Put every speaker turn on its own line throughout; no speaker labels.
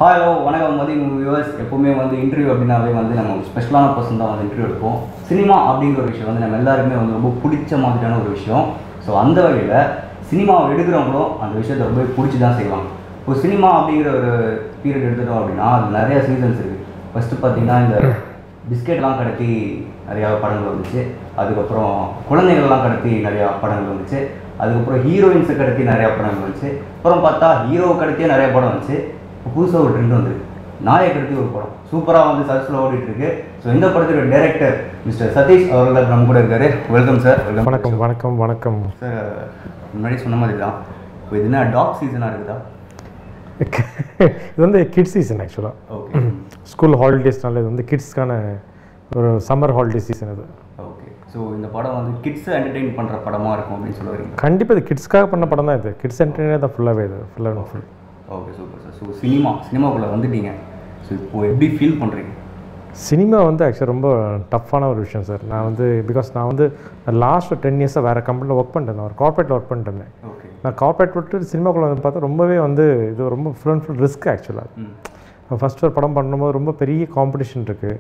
Hello வணக்கம் மதி viewers. எப்போவுமே interview அப்படின்னாவே நம்ம ஸ்பெஷலான பர்சன் தான் இன்டர்வியூ எடுப்போம். சினிமா அப்படிங்கிற ஒரு விஷயம் நம்ம எல்லாருக்குமே ரொம்ப பிடிச்ச மாதிரியான ஒரு விஷயம். ஸோ அந்த வகையில் சினிமாவை எடுக்கிறவங்களும் அந்த விஷயத்தை ரொம்ப பிடிச்சி தான் செய்வாங்க. இப்போ சினிமா அப்படிங்கிற ஒரு பீரியட் எடுத்துட்டோம் அப்படின்னா அது நிறையா சீசன்ஸ் இருக்குது. ஃபஸ்ட்டு பார்த்திங்கன்னா இந்த பிஸ்கெட்லாம் கடத்தி நிறையா படங்கள் வந்துச்சு. அதுக்கப்புறம் குழந்தைகள்லாம் கடத்தி நிறையா படங்கள் வந்துச்சு. அதுக்கப்புறம் ஹீரோயின்ஸை கடத்தி நிறையா படங்கள் வந்துச்சு. அப்புறம் பார்த்தா ஹீரோவை கடத்தியே நிறையா படம் வந்துச்சு. இப்போ புதுசாக ஒரு ட்ரெண்ட் வந்து நாயை கடத்தி ஒரு படம் சூப்பராக சர்ச்சில் ஓடிட்டுருக்கு. ஸோ இந்த படத்தோட டைரக்டர் மிஸ்டர் சதீஷ் அவர்கள் நம்ம கூட இருக்காரு. Welcome sir.
வணக்கம் வணக்கம் வணக்கம்
சார். முன்னாடி சொன்ன மாதிரி தான் இப்போ இது என்ன டாக் சீசனாக இருக்குதா?
இது கிட்ஸ் சீசன் ஆக்சுவலாக.
ஓகே.
ஸ்கூல் ஹாலிடேஸ்னால இது கிட்ஸ்க்கான ஒரு சம்மர் ஹாலிடே சீசன் அது.
ஓகே. ஸோ இந்த படம் கிட்ஸை என்டர்டெயின் பண்ணுற படமாக இருக்கும் அப்படின்னு சொல்ல வரீங்க?
கண்டிப்பாக இது கிட்ஸ்க்காக பண்ண படம் தான். இது கிட்ஸ் என்டர்டெயினர் தான் ஃபுல்லாகவே. இது ஃபுல்லாக full.
Okay, super sir. So சினிமாக்குள்ளே வந்துட்டீங்க. ஸோ இப்போது எப்படி ஃபீல் பண்ணுறீங்க?
சினிமா ஆக்சுவலாக ரொம்ப டஃப்பான ஒரு விஷயம் சார். பிகாஸ் நான் லாஸ்ட் 10 இயர்ஸாக வேறு கம்பெனியில் ஒர்க் பண்ணிட்டேன். நான் ஒரு கார்பரேட்டில் ஒர்க் பண்ணிட்டு இருந்தேன்.
ஓகே.
நான் கார்பரேட் விட்டு சினிமாக்குள்ளே பார்த்தா ரொம்பவே இது ரொம்ப ஃபுல் ரிஸ்க் ஆக்சுவலாக. ஃபஸ்ட் ஒரு படம் பண்ணும்போது ரொம்ப பெரிய காம்படிஷன் இருக்குது.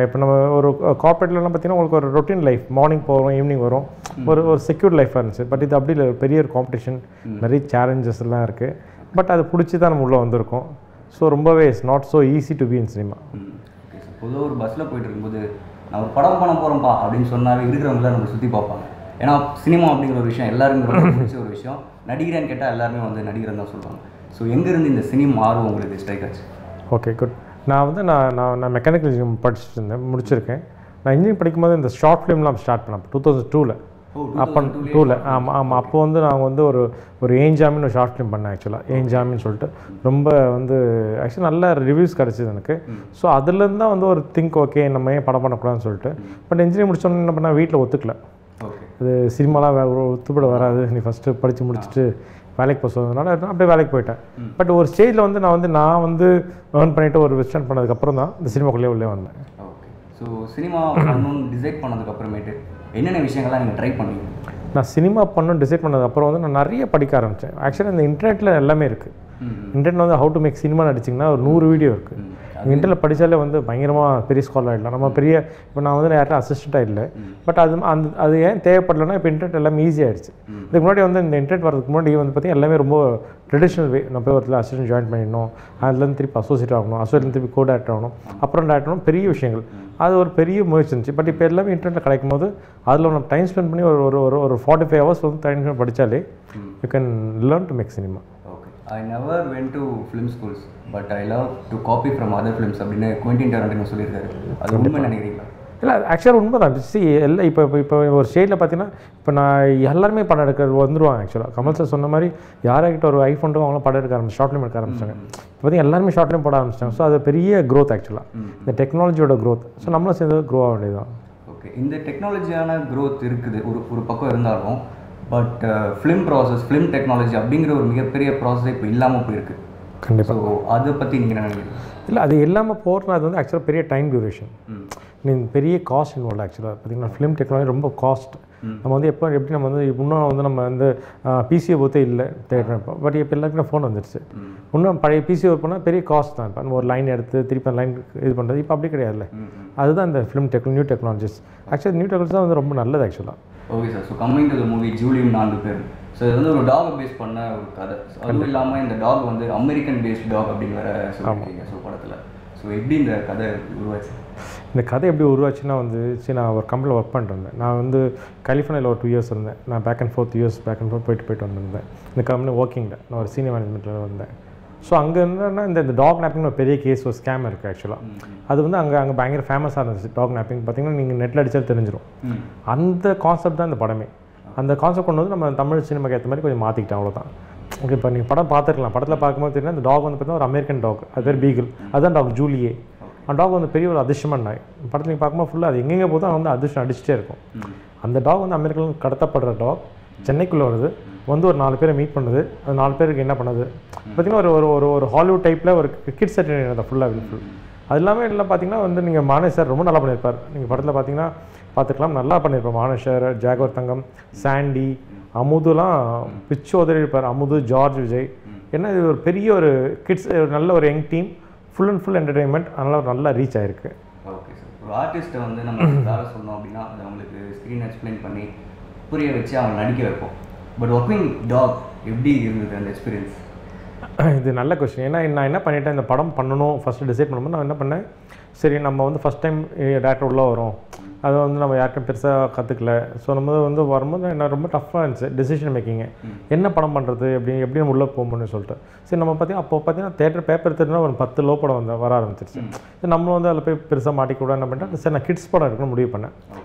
இப்போ நம்ம ஒரு கார்பரேட்லலாம் பார்த்தீங்கன்னா உங்களுக்கு ஒரு ரொட்டீன் லைஃப், மார்னிங் போகிறோம் ஈவினிங் வரும், ஒரு செக்யூர் லைஃபாக இருந்துச்சு. பட் இது அப்படி இல்லை, பெரிய ஒரு காம்படிஷன், நிறைய சேலஞ்சஸ் எல்லாம் இருக்குது. பட் அது பிடிச்சி தான் நம்ம உள்ளே வந்திருக்கோம். ஸோ ரொம்பவே it's not so easy to be in cinema.
Okay sir. பொதுவாக ஒரு பஸ்ஸில் போயிட்டு இருக்கும்போது நான் ஒரு படம் பண்ண போகிறோம்ப்பா அப்படின்னு சொன்னாவே இருக்கிறவங்களாம் நம்ம சுற்றி பார்ப்பாங்க. ஏன்னா சினிமா அப்படிங்கிற ஒரு விஷயம் எல்லாருமே ரொம்ப பிடிச்ச ஒரு விஷயம். நடிகரான்னு கேட்டால் எல்லாருமே நடிகர்னு தான் சொல்லுவாங்க. ஸோ எங்கேருந்து இந்த சினிமா ஆர்வம் உங்களுக்கு ஸ்ட்ரைக் ஆச்சு?
Okay, good. நான் மெக்கானிக்கல் இன்ஜினியரிங் படிச்சுட்டு இருந்தேன், முடிச்சிருக்கேன். நான் இன்ஜினியரிங் படிக்கும்போது இந்த ஷார்ட் ஃபிலிம்லாம் ஸ்டார்ட் பண்ணேன் 2002. அப்போ 2ல் ஆமாம். அப்போ நாங்கள் ஒரு ஏஞ்சாமின்னு ஒரு ஷார்ட் ஃபிலிம் பண்ணேன் ஆக்சுவலாக. ஏஞ்சாமின்னு சொல்லிட்டு ரொம்ப ஆக்சுவலி நல்ல ரிவ்யூஸ் கிடச்சிது எனக்கு. ஸோ அதுலேருந்து தான் ஒரு திங்க், ஓகே நம்ம ஏன் படம் பண்ணக்கூடாதுன்னு சொல்லிட்டு. பட் இன்ஜினியரிங் முடிச்சோன்னு என்ன பண்ணால் வீட்டில் ஒத்துக்கல. இது சினிமாலாம் ஒத்துப்பட வராது, நீ ஃபஸ்ட்டு படித்து முடிச்சுட்டு வேலைக்கு போக சொன்னதுனால அப்படியே வேலைக்கு போயிட்டேன். பட் ஒரு ஸ்டேஜில் நான் ஏர்ன் பண்ணிவிட்டு ஒரு வெஸ்டர்ன் பண்ணதுக்கப்புறம் தான் இந்த சினிமாக்குள்ளே உள்ளே வந்தேன்.
ஓகே. ஸோ சினிமா பண்ணணும்னு டிசைட் பண்ணதுக்கப்புறமேட்டு என்னென்ன விஷயங்கள்லாம் நீங்கள் ட்ரை பண்ணீங்க? நான்
சினிமா பண்ணணும்னு டிசைட் பண்ணதுக்கப்புறம் நான் நிறைய படிக்க ஆரம்பித்தேன். ஆக்சுவலாக இந்த இன்டர்நெட்டில் எல்லாமே இருக்குது. Internet how to make cinema நடிச்சிங்கன்னா ஒரு 100 வீடியோ இருக்குது. இன்டர்நெட்டில் படித்தாலே பயங்கரமாக பெரிய ஸ்காலர் ஆகிடலாம். நம்ம பெரிய இப்போ நான் யார்ட்டும் அசிஸ்டண்ட்டாக இல்லை. பட் அது ஏன் தேவைப்படலைன்னா இப்போ இன்டர்நெட் எல்லாமே ஈஸியாகிடுச்சு. இதுக்கு முன்னாடி இந்த இன்டர்நெட் வரதுக்கு முன்னாடி பார்த்தீங்கன்னா எல்லாமே ரொம்ப ட்ரெடிஷ்னல் வே. நம்ம போய் ஒருத்தர் அசிஸ்டன்ட் ஜாயின் பண்ணிடணும், அதுலேருந்து திருப்பி அசோசியேட் ஆகணும், அசோசியேட்லேருந்து திருப்பி கோட் ஆக்டர் ஆகணும், அப்புறம் டேரக்டர் ஆகணும், பெரிய விஷயங்கள். அது ஒரு பெரிய முயற்சி இருந்துச்சு. பட் இப்போ எல்லாமே இன்டர்நெட்டில் கிடைக்கும் போது அதில் நம்ம டைம் ஸ்பெண்ட் பண்ணி ஒரு 45 hours டைம் ஸ்பெண்ட் படித்தாலே you can learn to make cinema.
I never went to film schools, but I love to copy from other films அப்படின்னு குவென்டின் டாரண்டினோ சொல்லியிருக்காரு. அது உண்மை நினைக்கிறீங்களா?
இல்லை, ஆக்சுவலாக உண்மை தான். எல்லாம் இப்போ ஒரு ஸ்டேஜில் பார்த்தீங்கன்னா இப்போ நான் எல்லாருமே படம் எடுக்க வந்துடுவாங்க. ஆக்சுவலாக கமல் சார் சொன்ன மாதிரி யாராகிட்ட ஒரு ஐஃபோன் அவங்களாம் படம் எடுக்க ஆரம்பிச்சு, ஷார்ட் ஃபிலிம் எடுக்க ஆரம்பிச்சாங்க. இப்போ பார்த்தீங்கன்னா எல்லாருமே ஷார்ட் ஃபிலிம் போட ஆரம்பிச்சிட்டாங்க. ஸோ அது பெரிய க்ரோத் ஆக்சுவலாக, இந்த டெக்னாலஜியோட க்ரோத். ஸோ நம்மளும் சேர்ந்து க்ரோ ஆக வேண்டியதுதான்.
ஓகே. இந்த டெக்னாலஜியான க்ரோத் இருக்குது ஒரு பக்கம் இருந்தாலும், but film process, film technology அப்படிங்கிற ஒரு மிகப்பெரிய ப்ராசஸ் இப்போ இல்லாமல் போயிருக்கு.
கண்டிப்பாக.
ஸோ அதை பற்றி நீங்கள் என்ன நினைக்கிறீங்க?
இல்லை, அது இல்லாமல் போகிறனா அது ஆக்சுவலாக பெரிய டைம் டியூரேஷன், பெரிய காஸ்ட் இன்வால்வ். ஆக்சுவலாக பார்த்தீங்கன்னா ஃபிலிம் டெக்னாலஜி ரொம்ப காஸ்ட். நம்ம எப்படி நம்ம இன்னும் நம்ம பிசியை பொறுத்தே இல்லை தேடுறோம் இப்போ. பட் இப்போ எல்லாருக்குமே ஃபோன் வந்துடுச்சு. இன்னும் பழைய பிசி ஒர்க் பண்ணால் பெரிய காஸ்ட் தான். இப்போ ஒரு லைன் எடுத்து திருப்பி அந்த லைன் இது பண்ணுறது இப்போ அப்படி கிடையாதுல்ல. அதுதான் இந்த film new technologies. Actually new technology தான் ரொம்ப நல்லது ஆக்சுவலாக.
Okay sir. So coming to the movie ஜூலியும் 4 பேர். ஸோ இது ஒரு டாகை பேஸ் பண்ண ஒரு கதை. அதுவும் இல்லாமல் இந்த டாக் அமெரிக்கன் பேஸ்ட் டாக் அப்படின்னு வேறு சொல்லியிருக்கீங்க ஸோ படத்தில். ஸோ எப்படி இந்த கதை உருவாச்சு?
இந்த கதை எப்படி உருவாச்சுன்னா நான் ஒரு கம்பெனியில் ஒர்க் பண்ணிட்டு நான் கலிஃபோர்னியாவில் ஒரு 2 years இருந்தேன். நான் பேக் அண்ட் ஃபோர்த் போயிட்டு வந்திருந்தேன். இந்த கம்பெனி ஒர்க்கிங்கில் நான் ஒரு சீனியர் மேனேஜ்மெண்ட்டில் வந்தேன். ஸோ அங்கே என்னன்னா இந்த டாக் நாப்பிங் ஒரு பெரிய கேஸ், ஒரு ஸ்கேம் இருக்குது ஆக்சுவலாக. அது அங்கே பயங்கர ஃபேமஸாக இருந்துச்சு. டாக் நாப்பிங் பார்த்தீங்கன்னா நீங்கள் நெட்டில் அடித்தாலும் தெரிஞ்சிடும். அந்த கான்செப்ட் தான் இந்த படமே. அந்த கான்செப்ட் கொண்டு நம்ம தமிழ் சினிமாக்கு ஏற்ற மாதிரி கொஞ்சம் மாற்றிக்கிட்டேன், அவ்வளோதான். ஓகே. இப்போ நீங்கள் படம் பார்த்துருக்கலாம். படத்தில் பார்க்கும்போது தெரியும் இந்த டாக் பார்த்தீங்கன்னா ஒரு அமெரிக்கன் டாக், அது பேர் பீகிள். அதுதான் டாக் ஜூலியே. அந்த டாக் பெரிய ஒரு அதிர்ஷ்டமான நாய். படத்தில் நீங்கள் பார்க்கும்போது ஃபுல்லாக அது எங்கெங்கே போதும் அது அதிர்ஷ்டம் அடிச்சுட்டே இருக்கும். அந்த டாக் அமெரிக்காவில் கடத்தப்படுற டாக் சென்னைக்குள்ளே வருது, ஒரு 4 பேரை மீட் பண்ணுது. அது 4 பேருக்கு என்ன பண்ணுது பார்த்தீங்கன்னா ஒரு ஹாலிவுட் டைப்பில் ஒரு கிட்ஸ் செட் ஃபுல்லாக ஃபுல். அது இல்லாமல் எல்லாம் பார்த்தீங்கன்னா நீங்கள் மானேஷ் சார் ரொம்ப நல்லா பண்ணியிருப்பார். நீங்கள் படத்தில் பார்த்தீங்கன்னா பார்த்துக்கலாம், நல்லா பண்ணியிருப்பார். மானேஷ் சார், ஜாகவர் தங்கம், சாண்டி, அமுதுலாம் பிச்சு உதறி இருப்பார். அமுது, ஜார்ஜ் விஜய் ஏன்னா இது ஒரு பெரிய ஒரு கிட்ஸ் நல்ல ஒரு young team, full and full entertainment, அதனால் நல்லா ரீச் ஆகிருக்கு.
Okay sir. ஒரு ஆர்டிஸ்ட்டை வந்து நம்ம வேலை சொன்னோம் அப்படின்னா அது அவங்களுக்கு ஸ்க்ரீன் எக்ஸ்பிளைன் பண்ணி புரிய வச்சு அவங்க நடிக்க வைப்போம். பட் ஒர்க்கிங் டாக் எப்படி இருந்தது அந்த எக்ஸ்பீரியன்ஸ்?
இது நல்ல கொஸ்டின். ஏன்னா நான் என்ன பண்ணிட்டேன், இந்த படம் பண்ணணும் ஃபஸ்ட்டு டிசைட் பண்ணும்போது நான் என்ன பண்ணேன், சரி நம்ம வந்து ஃபஸ்ட் டைம் டேரக்டர் உள்ளே வரோம், அதை வந்து நம்ம யார்கிட்டும் பெருசாக கற்றுக்கல. ஸோ நம்ம வந்து வரும்போது என்ன ரொம்ப டஃப்பாக இருந்துச்சு டெசிஷன் மேக்கிங்கு. என்ன படம் பண்ணுறது, எப்படி நம்ம உள்ளே போகணும்னு சொல்லிட்டு சரி நம்ம பார்த்தீங்கன்னா தேட்டர் பேப்பர் எடுத்துட்டுனா ஒரு 10 லோ படம் வர ஆரம்பிச்சிருச்சு. நம்மளும் வந்து அதில் போய் பெருசாக மாட்டிக்கூட என்ன பண்ணிட்டேன், சரி நான் கிட்ஸ் படம் எடுக்கணும்னு முடிவு பண்ணேன்.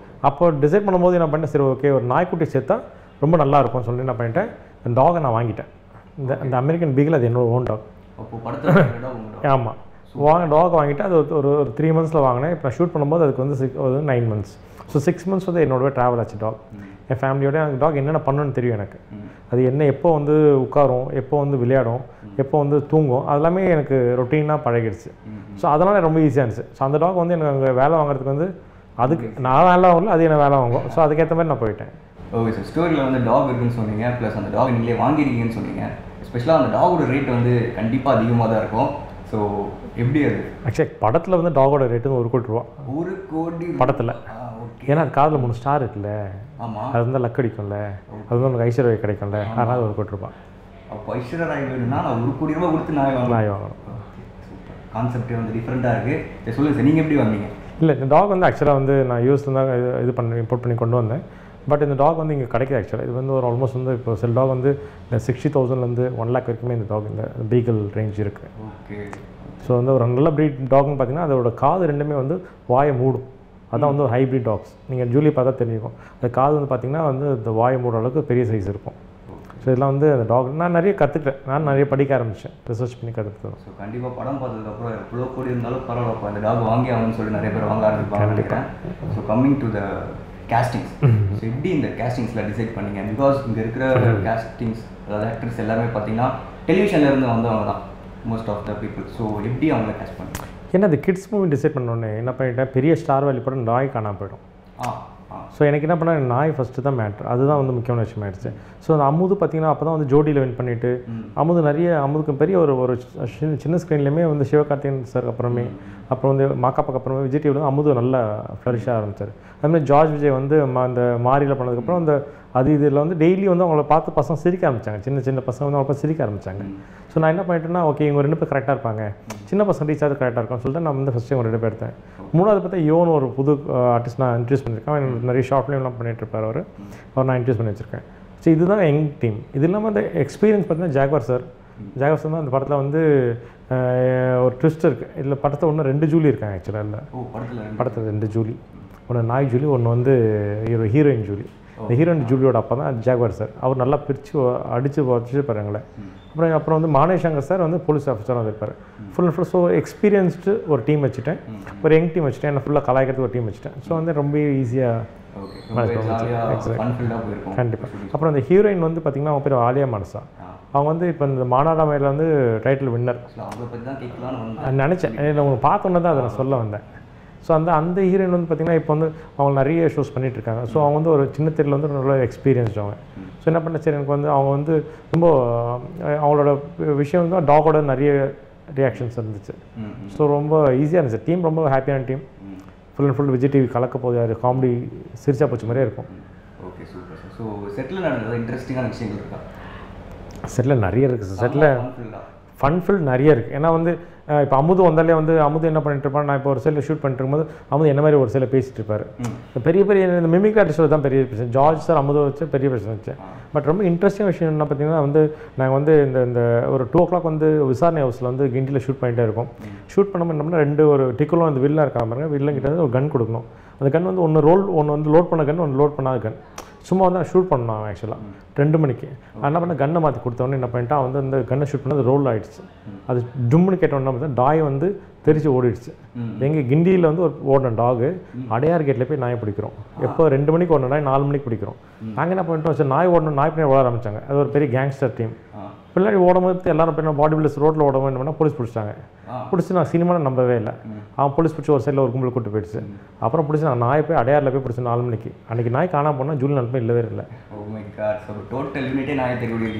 அப்போ டிசைட் பண்ணும்போது என்ன பண்ணேன், சரி ஓகே ஒரு நாய்க்குட்டி சேர்த்தா ரொம்ப நல்லா இருக்கும்னு சொல்லி என்ன பண்ணிட்டேன், இந்த டாகை நான் வாங்கிட்டேன். இந்த அமெரிக்கன் பீகிள் அது என்னோட ஓன் டாக். ஆமாம், டாக் வாங்கிட்டு அது ஒரு 3 மந்த்ஸில் வாங்கினேன். இப்போ நான் ஷூட் பண்ணும்போது அதுக்கு வந்து 9 மந்த்ஸ். ஸோ 6 மந்த்ஸ் வந்து என்னோடவே ட்ராவல் ஆச்சு டாக். என் ஃபேமிலியோட எனக்கு டாக் என்னென்ன பண்ணணும்னு தெரியும் எனக்கு. அது என்ன எப்போ வந்து உட்காரும், எப்போ வந்து விளையாடும், எப்போ வந்து தூங்கும், அதெல்லாமே எனக்கு ரொட்டீனாக பழகிடுச்சு. ஸோ அதனால் ரொம்ப ஈஸியாக இருந்துச்சு. ஸோ அந்த டாக் வந்து எனக்கு அங்கே வேலை வாங்குறதுக்கு வந்து அதுக்கு நான் வேலை வாங்கல, அது என்ன வேலை வாங்கும். ஸோ அதுக்கேற்ற மாதிரி நான் போயிட்டேன்.
Okay sir. ஸ்டோரியில் வந்து டாக் இருக்குன்னு சொன்னீங்க, ப்ளஸ் அந்த டாக் நீங்களே வாங்கிருக்கீங்கன்னு சொன்னீங்க. ஸ்பெஷலாக அந்த டாகோட ரேட் வந்து கண்டிப்பாக அதிகமாக தான் இருக்கும். ஸோ எப்படி அது
ஆக்சுவலி படத்தில் வந்து டாகோட ரேட்டு 1 கோடி ரூபா.
1 கோடி
படத்தில். ஏன்னா அது காதில் 3 ஸ்டார் இருக்குல்ல,
ஆமாம், அது
வந்து லக் அடிக்கும்ல, அது வந்து நமக்கு ஐஸ்வர்யா கிடைக்கும்ல, அதனால் 1 கோடி ரூபா.
அப்போ ஐஸ்வர்யா ராய் வேணும்னா நான் 1 கோடி ரூபா கொடுத்து நாய் வாங்கணும். சூப்பர். கான்செப்டே வந்து டிஃப்ரெண்ட்டாக இருக்குது. சொல்லுங்கள் சார், நீங்கள் எப்படி வந்தீங்க?
இல்லை, இந்த டாக் வந்து ஆக்சுவலாக வந்து நான் யூஎஸ்ல தான் இது பண்ணி இம்போர்ட் பண்ணி கொண்டு வந்தேன். பட் இந்த டாக் வந்து இங்கே கிடைக்குது. ஆக்சுவலாக இது வந்து ஒரு ஆல்மோஸ்ட் வந்து இப்போ சில டாக் வந்து இந்த 60,000லேருந்து 1 lakh வரைக்குமே இந்த டாக் இந்த பீகிள் ரேஞ்ச் இருக்குது.
ஓகே.
ஸோ வந்து ஒரு நல்ல ப்ரீட் டாக்னு பார்த்தீங்கன்னா அதோட காது ரெண்டுமே வந்து வாயை மூடும். அதான் வந்து ஒரு ஹைப்ரிட் டாக்ஸ். நீங்கள் ஜூலி பார்த்தா தெரிஞ்சுக்கும். அந்த காது வந்து பார்த்திங்கன்னா வந்து இந்த வாயை மூடுற அளவுக்கு பெரிய சைஸ் இருக்கும். ஸோ இதெல்லாம் வந்து அந்த டாக் நான் நிறைய கற்றுக்கிட்டேன். நான் நிறைய படிக்க ஆரம்பித்தேன், ரிசர்ச் பண்ணி கற்றுக்கிட்டேன்.
ஸோ கண்டிப்பாக படம் பார்த்ததுக்கப்புறம் எவ்வளோ கோடி இருந்தாலும் பரவாயில்ல, அந்த டாக் வாங்கி ஆகணும்னு சொல்லி நிறைய பேர் வாங்க ஆரம்பிப்பாங்க நினைக்கிறேன். So coming to the castings, so எப்படி இந்த கேஸ்டிங்ஸில் டிசைட் பண்ணீங்க? பிகாஸ் இங்கே இருக்கிற கேஸ்டிங்ஸ் அதாவது ஆக்டர்ஸ் எல்லாமே பார்த்தீங்கன்னா டெலிவிஷன்லேருந்து வந்தவங்க தான் most of the people. So எப்படி அவங்கள கேஸ்ட் பண்ணுங்க?
ஏன்னா அந்த கிட்ஸ் மூவி டிசைட் பண்ணோன்னே என்ன பண்ணிட்டேன், பெரிய ஸ்டார் வேலி படம் நாய் காணாமல் போயிடும். ஸோ எனக்கு என்ன பண்ணால் நாய் ஃபஸ்ட்டு தான் மேட்ரு, அதுதான் வந்து முக்கியமான விஷயம் ஆயிடுச்சு. ஸோ அந்த அமுது பார்த்திங்கன்னா அப்போ தான் வந்து ஜோடியில் வின் பண்ணிவிட்டு அமுதுக்கு பெரிய ஒரு சின்ன ஸ்க்ரீன்லேயுமே வந்து சிவகார்த்திகேயன் சார் அப்புறம் வந்து மாக்காப்பாக்கு அப்புறமே விஜய் டிவியில் வந்து அமுது நல்லா ஃப்ளரிஷாக ஆரம்பித்தார். அதுமாதிரி ஜார்ஜ் விஜய் வந்து அந்த மாரியில் பண்ணதுக்கப்புறம் அந்த இதில் வந்து டெய்லி வந்து அவங்கள பார்த்து பசங்க சிரிக்க ஆரம்பித்தாங்க. சின்ன பசங்க வந்து அவங்கள பார்த்து சிரிக்க ஆரம்பித்தாங்க. ஸோ நான் என்ன பண்ணிட்டேன்னா, ஓகே இவங்க 2 பேர் கரெக்டாக இருப்பாங்க, சின்ன பசங்க ரீச் ஆகுது கரெக்டாக இருக்கும்னு சொல்லிட்டு நான் வந்து ஃபஸ்ட்டு இவங்க 2 பேர் எடுத்தேன். 3வது பார்த்தா யோன்னு ஒரு புது ஆர்டிஸ்ட் நான் இன்ட்ரடியூஸ் பண்ணியிருக்கேன். அவர் நிறைய ஷார்ட் ஃபிலிம்லாம் பண்ணிட்டு இருப்பார். அவர் நான் இன்ட்ரடியூஸ் பண்ணி வச்சுருக்கேன். ஸோ இதுதான் யங் டீம். இது இல்லாமல் அந்த எக்ஸ்பீரியன்ஸ் பார்த்தீங்கன்னா ஜாக்வார் சார் தான் அந்த படத்தில் வந்து ஒரு ட்விஸ்ட் இருக்குது. இதில் படத்தில் ஒன்று 2 ஜூலி இருக்காங்க. ஆக்சுவலாக இல்லை படத்தில் 2 ஜூலி, ஒன்று நாய் ஜூலி, ஒன்று வந்து ஹீரோயின் ஜூலி. இந்த ஹீரோயின் ஜூலியோட அப்பா தான் ஜாக்வார் சார். அவர் நல்லா பிரித்து வச்சுருப்பார் எங்களை. அப்புறம் வந்து மானேஷங்கர் சார் வந்து போலீஸ் ஆஃபீஸராக வந்திருப்பார். Full and full. So experienced ஒரு டீம் வச்சுட்டேன், ஒரு யங் டீம் வச்சுட்டேன், என்ன ஃபுல்லாக கலாய்க்கிறதுக்கு ஒரு டீம் வச்சுட்டேன். ஸோ வந்து ரொம்ப ஈஸியாக கண்டிப்பாக. அப்புறம் அந்த ஹீரோயின் வந்து பார்த்திங்கன்னா அவங்க பேர் ஆலியா மானசா. அவங்க வந்து இப்போ இந்த மாநாடா மேல வந்து டைட்டில் வின்னர் நினச்சேன். உங்களுக்கு பார்த்தோன்னே தான் அதை நான் சொல்ல வந்தேன். ஸோ அந்த ஹீரோயின் வந்து பார்த்திங்கன்னா இப்போ வந்து அவங்க நிறைய ஷோஸ் பண்ணிகிட்ருக்காங்க. ஸோ அவங்க வந்து ஒரு சின்ன தெருவில் வந்து நல்ல எக்ஸ்பீரியன்ஸ்டு அவங்க. ஸோ என்ன பண்ண சரி எனக்கு வந்து அவங்க வந்து ரொம்ப அவங்களோட விஷயம் வந்து டாகோட நிறைய ரியாக்ஷன்ஸ் இருந்துச்சு. ஸோ ரொம்ப ஈஸியாக இருந்துச்சு. டீம் ரொம்ப ஹாப்பியான team. Full and full Vijay TV கலக்க போது யார் காமெடி சிரிச்சா போச்சு மாதிரியே இருக்கும்.
Okay, super sir. So settle நடந்தது இன்ட்ரெஸ்டிங்கான விஷயங்கள் இருக்கா?
செட்டில் நிறைய இருக்குது சார். செட்டில் ஃபன்ஃபில் நிறைய இருக்குது. ஏன்னா வந்து இப்போ அமுது வந்தாலே வந்து அமுது என்ன பண்ணிட்டு இருப்பான், நான் இப்போ ஒரு சைடில் ஷூட் பண்ணிட்டு இருக்கும்போது அமுது என்ன மாதிரி ஒரு சைடில் பேசிட்டு இருப்பார். பெரிய இந்த மிமிக் ஆர்டிஸ்டோட தான் பெரிய பிரச்சனை. ஜார்ஜ் சார் அமுதை வச்சு பெரிய பிரச்சனை வச்சு. பட் ரொம்ப இன்ட்ரெஸ்டிங் விஷயம் என்ன பார்த்தீங்கன்னா வந்து நாங்கள் வந்து இந்த ஒரு 2 o'clock வந்து விசாரணை ஹவுஸில் வந்து கிண்டியில் ஷூட் பண்ணிகிட்டே இருக்கோம். ஷூட் பண்ணும்போது என்ன பண்ணால் 2 ஒரு டிக்குலும் வந்து வில்லன் இருக்கா பாருங்க, வில்லங்கிட்ட வந்து ஒரு கன் கொடுக்கணும். அந்த கன் வந்து ஒன்று வந்து லோட் பண்ண கன், ஒன்று லோட் பண்ணாத கன். சும்மா வந்து ஷூட் பண்ணான் ஆக்சுவலாக 2 மணிக்கு. என்ன பண்ண கன்னை மாற்றி கொடுத்தவொடனே என்ன பண்ணிட்டான் வந்து அந்த கன்னை ஷூட் பண்ணது ரோல் ஆகிடுச்சு. அது டும்னு கேட்டோன்னா பார்த்தா டாய் வந்து தெரிச்சு ஓடிடுச்சு. எங்கள் கிண்டியில் வந்து ஒரு ஓடின டாகு அடையார் கேட்டில் போய் நாயை பிடிக்கிறோம். எப்போ 2 மணிக்கு ஓடின நாய் 4 மணிக்கு பிடிக்கிறோம். நாங்கள் என்ன பண்ணிட்டோம், சரி நாய் ஓடணும், நாய் பின்னாடி ஓட ஆரம்பித்தாங்க. அது ஒரு பெரிய கேங்ஸ்டர் டீம். பின்னாடி ஓடும்போது எல்லாரும் போய் பாடி பில்டர்ஸ் ரோட்டில் ஓட வேண்டும்னா போலீஸ் பிடிச்சிட்டாங்க. பிடிச்சி நான் சினிமாவில் நம்பவே இல்லை. அவன் போலீஸ் பிடிச்சி ஒரு சைடில் ஒரு கும்பல் கூட்டு போயிடுச்சு. அப்புறம் பிடிச்சி நான் நாய் போய் அடையாரில் போய் பிடிச்சி 4 மணிக்கு அன்றைக்கி நாய் காணாமல் போனால் ஜூலி நிலப்பே இல்லவே இல்லை.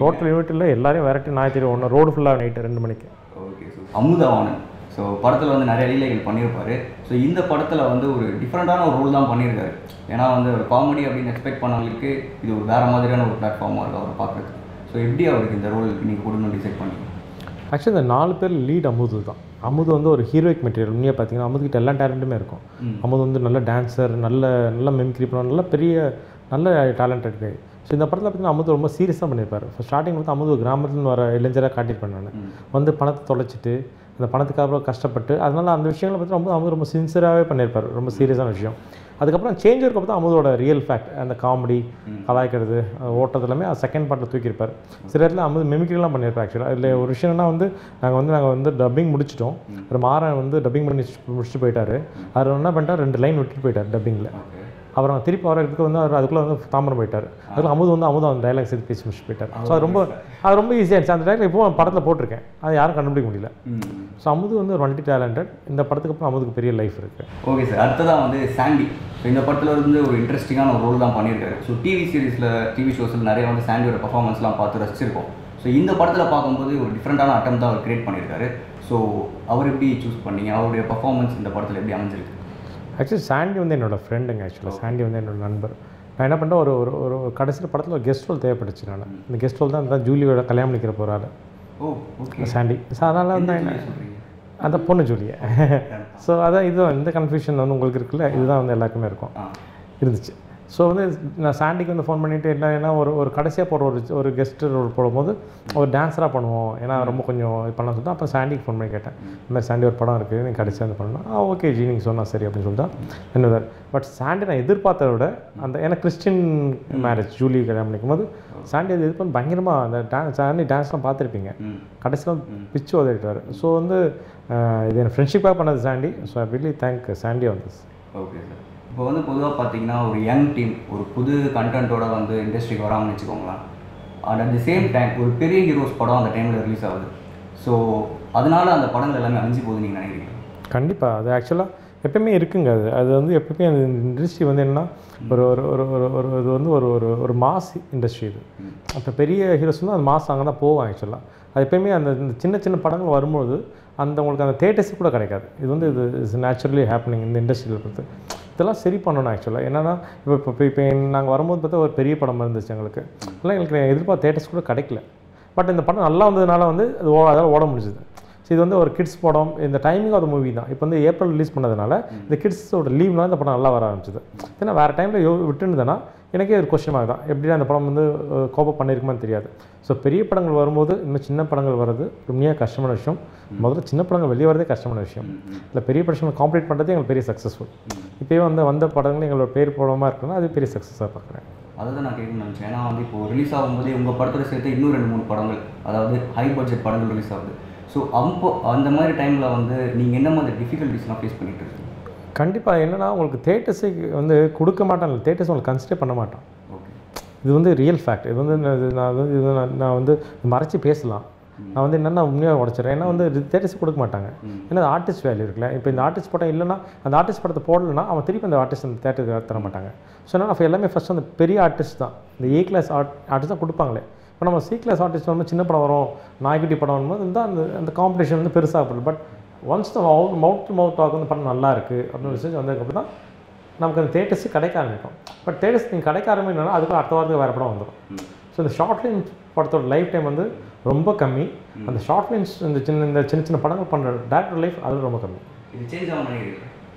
டோட்டல் யூனிட் இல்லை, எல்லாரையும் வெரைட்டி நாய் தேடி ஒன்று ரோடு ஃபுல்லாக நைட்டு 2 மணிக்கு.
ஓகே. அமுதவாணன் ஸோ படத்தில் வந்து நிறைய லீலைகள் பண்ணியிருப்பார். ஸோ இந்த படத்தில் வந்து ஒரு டிஃப்ரெண்ட்டான ஒரு ரோல் தான் பண்ணியிருக்காரு. ஏன்னா வந்து ஒரு காமெடி அப்படின்னு எக்ஸ்பெக்ட் பண்ணவங்களுக்கு இது ஒரு வேறு மாதிரியான ஒரு பிளாட்ஃபார்மாக இருக்குது அவரை பார்க்குறது. ஸோ எப்படி அவருக்கு இந்த ரோல் நீங்கள் கொடுக்கணும்னு டிசைட் பண்ணி?
ஆக்சுவலி இந்த 4 பேர் லீட் அமுது தான். அமுது வந்து ஒரு ஹீரோயிக் மெட்டீரியல். உண்மையாக பார்த்தீங்கன்னா அமுதுக்கிட்ட எல்லா டேலண்ட்டுமே இருக்கும். அமுது வந்து நல்ல டான்ஸர், நல்ல மிமிக்ரி பண்ணுவார், நல்ல டேலண்டட் கை. ஸோ இந்த படத்தில் பார்த்தீங்கன்னா அமுது ரொம்ப சீரியஸாக பண்ணியிருப்பார். ஸ்டார்டிங் வந்து அமுது கிராமத்துலேருந்து வர இளைஞராக காட்டியிருப்பேன் நான். வந்து பணத்தை தொலைச்சிட்டு அந்த பணத்துக்காக கஷ்டப்பட்டு, அதனால் அந்த விஷயங்களை பற்றி அமுது ரொம்ப சின்சியராகவே பண்ணியிருப்பார். ரொம்ப சீரியஸான விஷயம். அதுக்கப்புறம் சேஞ்ச் இருக்க பார்த்தா அமுதோட ரியல் ஃபேக்ட், அந்த காமெடி கலாய்க்கிறது ஓட்டது எல்லாமே செகண்ட் பார்ட்டில் தூக்கியிருப்பார். சில இடத்துல அமுது மிமிக்ரிலாம் பண்ணியிருப்பார். ஆக்சுவலாக இதில் ஒரு விஷயம்னா வந்து நாங்கள் வந்து டப்பிங் முடிச்சிட்டோம். ஒரு மாறன் வந்து டப்பிங் பண்ணி முடிச்சுட்டு போயிட்டார். அவர் என்ன பண்ணிட்டார், 2 லைன் விட்டுட்டு போயிட்டார் டப்பிங்கில். அப்புறம் திருப்பி வரதுக்கு வந்து அவர் அதுக்குள்ளே வந்து தாமரம் போயிட்டார். அதுக்கு அமுது அந்த டைலாக் சேர்த்து பேசி முடிச்சு போயிட்டார். ஸோ அது ரொம்ப ஈஸியாகிடுச்சு. அந்த டைலாக் இப்போ படத்தில் போட்டிருக்கேன், அது யாரும் கண்டுபிடிக்க முடியல. ஸோ அமுது வந்து ஒரு மல்டி டேலண்டட். இந்த படத்துக்கு அப்புறம் அமுதுக்கு பெரிய லைஃப் இருக்குது.
Okay sir. அடுத்ததான் வந்து சாண்டி. ஸோ இந்த படத்தில் வந்து ஒரு இன்ட்ரெஸ்டிங்கான ஒரு ரோல் தான் பண்ணியிருக்காரு. ஸோ டிவி ஷோஸில் நிறைய வந்து சாண்டியோட பர்ஃபார்மன்ஸ்லாம் பார்த்து ரசிச்சிருக்கோம். ஸோ இந்த படத்தில் பார்க்கும்போது ஒரு டிஃப்ரெண்ட்டான அட்டம் தான் அவர் கிரியேட் பண்ணியிருக்காரு. ஸோ அவர் எப்படி சூஸ் பண்ணீங்க? அவருடைய பர்ஃபார்மன்ஸ் இந்த படத்தில் எப்படி அமைஞ்சிருக்கு?
ஆக்சுவலி சாண்டி வந்து என்னோடய ஃப்ரெண்டுங்க. ஆக்சுவலாக சாண்டி வந்து என்னோட நண்பர். நான் என்ன பண்ணிட்டேன், ஒரு கடைசியில் படத்தில் ஒரு கெஸ்ட் ரோல் தேவைப்பட்டுச்சு. நான் இந்த கெஸ்ட் ரோல் தான் அந்த ஜூலியோட கல்யாணம் பண்ணிக்கிற போகிறாரு சாண்டி. ஸோ அதனால் வந்து அந்த பொண்ணு ஜூலியை. ஸோ அதான் இதுதான் இந்த கன்ஃபியூஷன் வந்து உங்களுக்கு இருக்குல்ல, இதுதான் வந்து எல்லாருக்குமே இருந்துச்சு. ஸோ வந்து நான் சாண்டிக்கு வந்து ஃபோன் பண்ணிவிட்டு என்ன ஒரு கடைசியாக போடுற ஒரு கெஸ்ட் ரோல் போடும்போது ஒரு டான்ஸராக பண்ணுவோம், ஏன்னா ரொம்ப கொஞ்சம் இது பண்ண சொல்லிட்டு அப்போ சாண்டிக்கு ஃபோன் பண்ணி கேட்டேன். இந்த மாதிரி சாண்டி ஒரு படம் இருக்குது, நீங்கள் கடைசியாக வந்து பண்ணணும். ஓகே ஜி நீங்கள் சொன்னால் சரி அப்படின்னு சொல்லிட்டு என்னது. பட் சாண்டி நான் எதிர்பார்த்ததை விட அந்த ஏன்னா கிறிஸ்டின் மேரேஜ் ஜூலி கல்யாணம் பண்ணிக்கும் போது சாண்டி அது எதிர்ப்பு பயங்கரமாக அந்த சாண்டி டான்ஸ்லாம் பார்த்துருப்பீங்க, கடைசியில் பிச்சு உதவிட்டார். ஸோ வந்து இது என் ஃப்ரெண்ட்ஷிப்பாக பண்ணது Sandy. So I really thank Sandy on this.
Okay sir. இப்போ வந்து பொதுவாக பார்த்தீங்கன்னா ஒரு யங் டீம் ஒரு புது கண்டென்ட்டோட வந்து இண்டஸ்ட்ரிக்கு வராமல் வச்சுக்கோங்களேன். And at the same time ஒரு பெரிய ஹீரோஸ் படம் அந்த டைமில் ரிலீஸ் ஆகுது. ஸோ அதனால் அந்த படங்கள் எல்லாமே அழிஞ்சு போகுது நீங்கள் நினைக்கிறீங்க?
கண்டிப்பாக அது ஆக்சுவலாக எப்பயுமே இருக்குங்க. அது வந்து எப்பயுமே அந்த இண்டஸ்ட்ரி வந்து என்னென்னா இது வந்து ஒரு மாஸ் இண்டஸ்ட்ரி. இது அப்போ பெரிய ஹீரோஸ் வந்து அந்த மாஸ் அங்கே தான் போவாங்க. ஆக்சுவலாக அது எப்பயுமே அந்த சின்ன படங்கள் வரும்போது உங்களுக்கு அந்த தேட்டர்ஸு கூட கிடைக்காது. இது வந்து இது இஸ் நேச்சுரலி ஹேப்பனிங் இந்த இண்டஸ்ட்ரியில் பொறுத்து. இதெல்லாம் சரி பண்ணணும். ஆக்சுவலாக என்னென்னா இப்போ நாங்கள் வரும்போது பார்த்தா ஒரு பெரிய படம் இருந்துச்சு எங்களுக்கு. அதெல்லாம் எங்களுக்கு எதிர்பார்த்த தேட்டர்ஸ் கூட கிடைக்கல. பட் இந்த படம் நல்லா வந்ததுனால வந்து அதால் ஓட முடிஞ்சுது. ஸோ இது வந்து ஒரு கிட்ஸ் படம். இந்த டைமிங் ஆஃப் மூவி தான். இப்போ வந்து ஏப்ரல் ரிலீஸ் பண்ணதுனால இந்த கிட்ஸோட லீவ்னால இந்த படம் நல்லா வர ஆரம்பிச்சிது. ஏன்னா வேறு டைமில் விட்டுருந்தேன்னா எனக்கே ஒரு கொஸ்டின் தான் எப்படி அந்த படம் வந்து கோப்பப் பண்ணியிருக்குமான்னு தெரியாது. ஸோ பெரிய படங்கள் வரும்போது இன்னும் சின்ன படங்கள் வர்றது உண்மையாக கஷ்டமான விஷயம். முதல்ல சின்ன படங்கள் வெளியே வரதே கஷ்டமான விஷயம். இல்லை பெரிய படங்கள் காம்ப்ளீட் பண்ணுறது எங்களுக்கு பெரிய சக்ஸஸ்ஃபுல். இப்போயே வந்த படங்கள் எங்களோட பேர் படமாக இருக்குன்னா அது பெரிய சக்ஸஸாக பார்க்குறேன்.
அதான் நான் கேட்கணும்னு நினச்சேன். ஏன்னா வந்து இப்போ ரிலீஸ் ஆகும்போது உங்கள் படத்தில் சேர்த்து இன்னும் 2-3 படங்கள், அதாவது ஹை பட்ஜெட் படங்கள் ரிலீஸ் ஆகுது. ஸோ அந்த மாதிரி டைமில் வந்து நீங்கள் என்ன மாதிரி டிஃபிகல்ட்டிஸ்லாம் ஃபேஸ் பண்ணிட்டு இருக்கீங்க?
கண்டிப்பாக என்னென்னா உங்களுக்கு தேட்டர்ஸுக்கு வந்து கொடுக்க மாட்டேன், தேட்டர்ஸ் உங்களுக்கு கன்சிடர் பண்ண மாட்டோம். இது வந்து ரியல் ஃபேக்ட். இது வந்து நான் வந்து மறைச்சி பேசலாம். நான் வந்து என்னென்னா உண்மையாக உடச்சிட்றேன். ஏன்னா வந்து தேட்டர்ஸ் கொடுக்க மாட்டாங்க. ஏன்னா ஆர்டிஸ்ட் வேல்யூ இருக்குல்ல. இப்போ இந்த ஆர்டிஸ்ட் படம் இல்லைன்னா அந்த ஆர்டிஸ்ட் படத்தை போடலைன்னா அவன் திருப்பி அந்த ஆர்டிஸ்ட் அந்த தேட்டருக்கு தர மாட்டாங்க. ஸோ அப்போ எல்லாமே ஃபஸ்ட் அந்த பெரிய ஆர்டிஸ்ட் தான், இந்த ஏ கிளாஸ் ஆர்டிஸ்ட் தான் கொடுப்பாங்களே. இப்போ நம்ம சி கிளாஸ் ஆர்டிஸ்ட் வந்து சின்ன படம் வரும், நாய்க்குட்டி படம் வரும்போது இந்த அந்த காம்படிஷன் வந்து பெருசாகப்படுது. But once mouth to mouth talk வந்து படம் நல்லா இருக்குது அப்படின்னு மெசேஜ் வந்ததுக்கப்புறம் தான் நமக்கு அந்த தேட்டர்ஸு கிடைக்க ஆரம்பிக்கும். பட் தேட்டர்ஸ் நீங்கள் கிடைக்க ஆரம்பிக்கணும்னா அதுக்கு அடுத்த வாரத்துக்கு வேறு படம் வந்துடும். ஸோ இந்த ஷார்ட் ஃபிலிம் படத்தோட லைஃப் டைம் வந்து ரொம்ப கம்மி. அந்த ஷார்ட் ஃபிலிம்ஸ் இந்த சின்ன படங்கள் பண்ணுற டேரக்டர் லைஃப் அது ரொம்ப கம்மி.
இது சேஞ்ச் ஆகணும்.